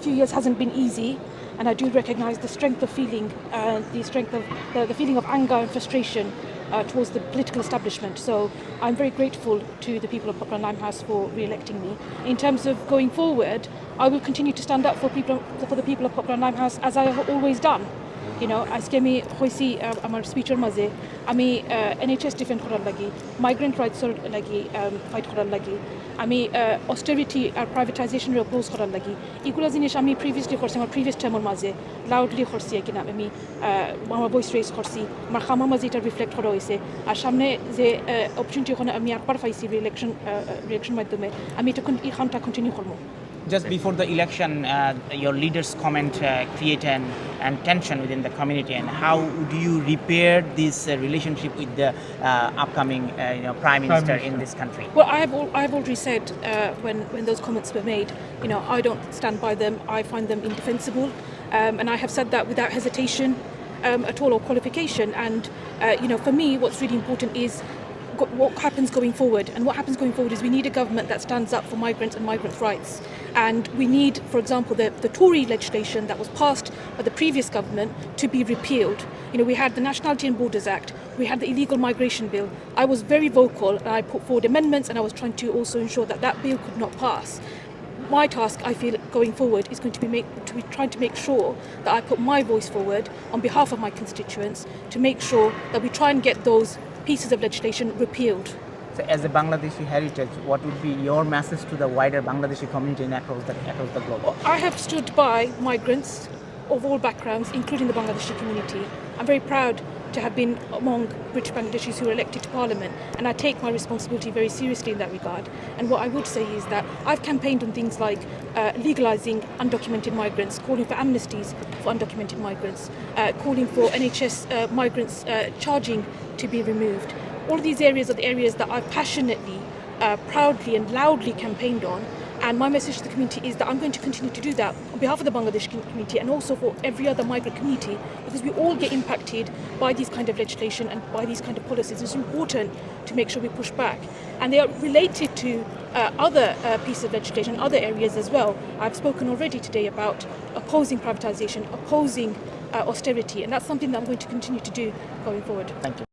few years hasn't been easy, and I do recognise the strength of feeling, the feeling of anger and frustration towards the political establishment. So I'm very grateful to the people of Poplar Limehouse for re-electing me. In terms of going forward, I will continue to stand up for the people of Poplar Limehouse, as I have always done. আজকে আমি হয়েছি আমার স্পিচের মাঝে আমি NHS defend করার লাগি, migrant রাইটসের লাগি fight করার লাগি, আমি অস্টেরিটি আর প্রাইভেটাইজেশনের অপোজ করার লাগি, এগুলো জিনিস আমি প্রিভিয়াসলি করছি আমার প্রিভিয়াস টাইমের মাঝে লাউডলি করছি কিনা আমি আমার ভয়েস রেজ করছি, আমার খামার মাঝে এটা রিফ্লেক্ট করা হয়েছে। আর সামনে যে অপরচুনিটি ওখানে আমি একবার পাইছি রিলেকশন মাধ্যমে আমি এটা এখানটা কন্টিনিউ করবো। Just before the election, your leaders' comment created an tension within the community. And how do you repair this relationship with the upcoming Prime Minister in this country? Well, I've already said when those comments were made, I don't stand by them. I find them indefensible, and I have said that without hesitation at all or qualification. And for me, what's really important is what happens going forward. And what happens going forward is we need a government that stands up for migrants and migrants' rights. And we need, for example, the Tory legislation that was passed by the previous government to be repealed. We had the Nationality and Borders Act, we had the Illegal Migration Bill. I was very vocal and I put forward amendments, and I was trying to also ensure that that bill could not pass. My task, I feel, going forward is going to be trying to make sure that I put my voice forward on behalf of my constituents to make sure that we try and get those pieces of legislation repealed. So as a Bangladeshi heritage, what would be your message to the wider Bangladeshi community across the globe? I have stood by migrants of all backgrounds, including the Bangladeshi community. I'm very proud to have been among British Bangladeshis who were elected to Parliament, and I take my responsibility very seriously in that regard. And what I would say is that I've campaigned on things like legalising undocumented migrants, calling for amnesties for undocumented migrants, calling for NHS migrants charging to be removed. All of these areas are the areas that I've passionately, proudly and loudly campaigned on. And my message to the community is that I'm going to continue to do that on behalf of the Bangladeshi community and also for every other migrant community, because we all get impacted by these kind of legislation and by these kind of policies. It's important to make sure we push back. And they are related to other pieces of legislation, other areas as well. I've spoken already today about opposing privatisation, opposing austerity, and that's something that I'm going to continue to do going forward. Thank you.